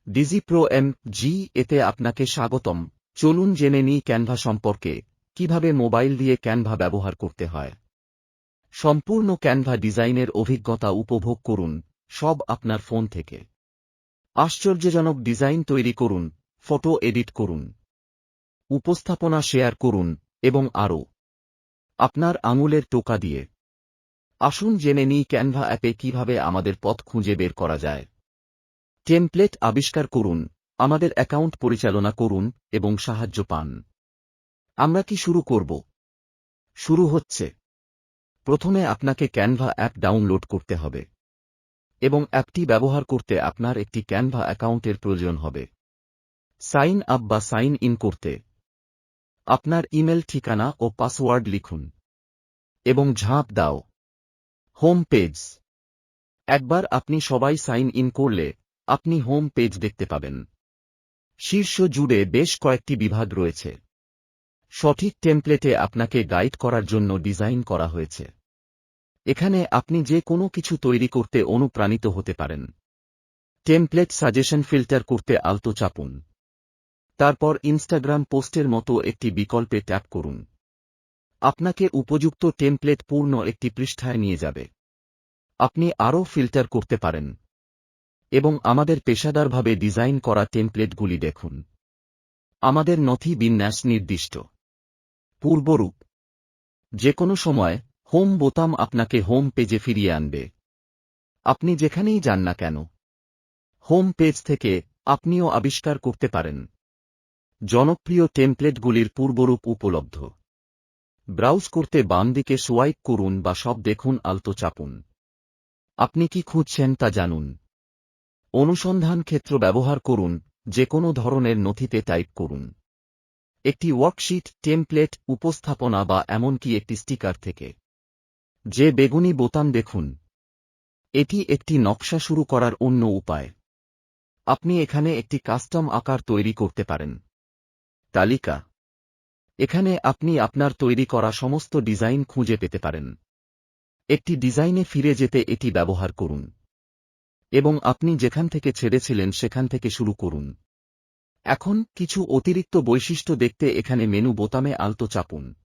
DG pro MG এতে আপনাকে স্বাগতম। চলুন জেনে নিই ক্যানভা সম্পর্কে, কিভাবে মোবাইল দিয়ে ক্যানভা ব্যবহার করতে হয়। সম্পূর্ণ ক্যানভা ডিজাইনের অভিজ্ঞতা উপভোগ করুন, সব আপনার ফোন থেকে। আশ্চর্যজনক ডিজাইন তৈরি করুন, ফটো এডিট করুন, উপস্থাপনা শেয়ার করুন, এবং আরও। আপনার আঙুলের টোকা দিয়ে। আসুন জেনে নিই ক্যানভা অ্যাপে কিভাবে আমাদের পথ খুঁজে বের করা যায়। টেমপ্লেট আবিষ্কার করুন, আমাদের অ্যাকাউন্ট পরিচালনা করুন এবং সাহায্য পান। আমরা কি শুরু করব? শুরু হচ্ছে। প্রথমে আপনাকে ক্যানভা অ্যাপ ডাউনলোড করতে হবে এবং অ্যাপটি ব্যবহার করতে আপনার একটি ক্যানভা অ্যাকাউন্টের প্রয়োজন হবে। সাইন আপ বা সাইন ইন করতে আপনার ইমেল ঠিকানা ও পাসওয়ার্ড লিখুন এবং ঝাঁপ দাও। Home page. একবার আপনি সবাই সাইন ইন করলে আপনি হোম পেজ দেখতে পাবেন। শীর্ষ জুড়ে বেশ কয়েকটি বিভাগ রয়েছে। সঠিক টেমপ্লেটে আপনাকে গাইড করার জন্য ডিজাইন করা হয়েছে। এখানে আপনি যে কোনো কিছু তৈরি করতে অনুপ্রাণিত হতে পারেন। টেমপ্লেট সাজেশন ফিল্টার করতে আলতো চাপুন। তারপর ইনস্টাগ্রাম পোস্টের মতো একটি বিকল্পে ট্যাপ করুন। আপনাকে উপযুক্ত টেমপ্লেট পূর্ণ একটি পৃষ্ঠায় নিয়ে যাবে। আপনি আরও ফিল্টার করতে পারেন এবং আমাদের পেশাদারভাবে ডিজাইন করা টেমপ্লেটগুলি দেখুন। আমাদের নথি বিন্যাস নির্দিষ্ট। পূর্বরূপ। যে কোনো সময় হোম বোতাম আপনাকে হোম পেজে ফিরিয়ে আনবে। আপনি যেখানেই যান না কেন, হোম পেজ থেকে আপনিও আবিষ্কার করতে পারেন। জনপ্রিয় টেমপ্লেটগুলির পূর্বরূপ উপলব্ধ। ব্রাউজ করতে বাম দিকে সোয়াইপ করুন বা সব দেখুন আলতো চাপুন। আপনি কি খুঁজছেন তা জানুন। অনুসন্ধান ক্ষেত্র ব্যবহার করুন, যে কোনো ধরনের নথিতে টাইপ করুন। একটি ওয়ার্কশিট, টেমপ্লেট, উপস্থাপনা বা এমনকি একটি স্টিকার থেকে। যে বেগুনি বোতাম দেখুন। এটি একটি নকশা শুরু করার অন্য উপায়। আপনি এখানে একটি কাস্টম আকার তৈরি করতে পারেন। তালিকা। এখানে আপনি আপনার তৈরি করা সমস্ত ডিজাইন খুঁজে পেতে পারেন। একটি ডিজাইনে ফিরে যেতে এটি ব্যবহার করুন এবং আপনি যেখান থেকে ছেড়েছিলেন সেখান থেকে শুরু করুন। এখন কিছু অতিরিক্ত বৈশিষ্ট্য দেখতে এখানে মেনু বোতামে আলতো চাপুন।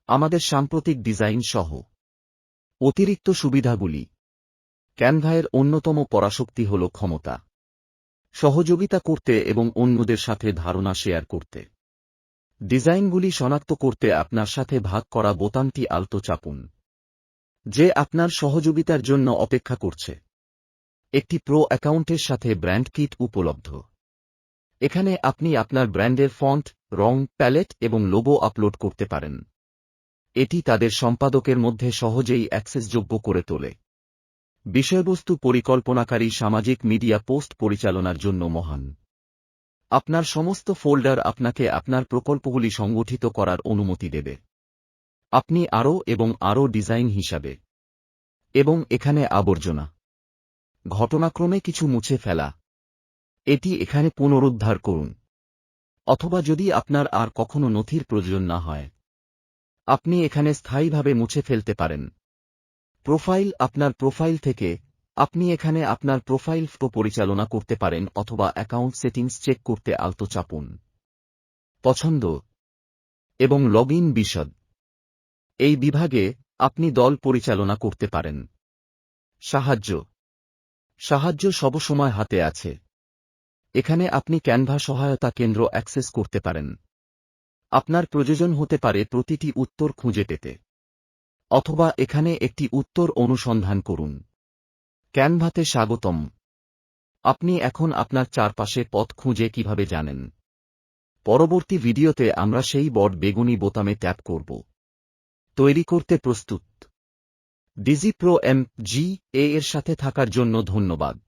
আমাদের সাম্প্রতিক ডিজাইন সহ অতিরিক্ত সুবিধাগুলি। ক্যানভায়ের অন্যতম পরাশক্তি হল ক্ষমতা। সহযোগিতা করতে এবং অন্যদের সাথে ধারণা শেয়ার করতে। ডিজাইনগুলি শনাক্ত করতে আপনার সাথে ভাগ করা বোতামটি আলতো চাপুন। যে আপনার সহযোগিতার জন্য অপেক্ষা করছে। একটি প্রো অ্যাকাউন্টের সাথে ব্র্যান্ড কিট উপলব্ধ। এখানে আপনি আপনার ব্র্যান্ডের ফন্ট, রং, প্যালেট এবং লোগো আপলোড করতে পারেন। এটি তাদের সম্পাদকের মধ্যে সহজেই অ্যাক্সেসযোগ্য করে তোলে। বিষয়বস্তু পরিকল্পনাকারী সামাজিক মিডিয়া পোস্ট পরিচালনার জন্য মহান। আপনার সমস্ত ফোল্ডার আপনাকে আপনার প্রকল্পগুলি সংগঠিত করার অনুমতি দেবে। আপনি আরও এবং আরও ডিজাইন হিসাবে। এবং এখানে আবর্জনা। ঘটনাক্রমে কিছু মুছে ফেলা। এটি এখানে পুনরুদ্ধার করুন। অথবা যদি আপনার আর কখনো নথির প্রয়োজন না হয়, আপনি এখানে স্থায়ীভাবে মুছে ফেলতে পারেন। প্রোফাইল। আপনার প্রোফাইল থেকে আপনি এখানে আপনার প্রোফাইল ফটো পরিচালনা করতে পারেন অথবা অ্যাকাউন্ট সেটিংস চেক করতে আলতো চাপুন। পছন্দ এবং লগ ইন বিশদ। এই বিভাগে আপনি দল পরিচালনা করতে পারেন। সাহায্য। সাহায্য সবসময় হাতে আছে। এখানে আপনি ক্যানভা সহায়তা কেন্দ্র অ্যাক্সেস করতে পারেন। আপনার প্রয়োজন হতে পারে প্রতিটি উত্তর খুঁজে পেতে। অথবা এখানে একটি উত্তর অনুসন্ধান করুন। ক্যানভাতে স্বাগতম। আপনি এখন আপনার চারপাশে পথ খুঁজে কিভাবে জানেন। পরবর্তী ভিডিওতে আমরা সেই বড় বেগুনি বোতামে ট্যাপ করব। তৈরি করতে প্রস্তুত। ডিজি প্রো এম.জি এর সাথে থাকার জন্য ধন্যবাদ।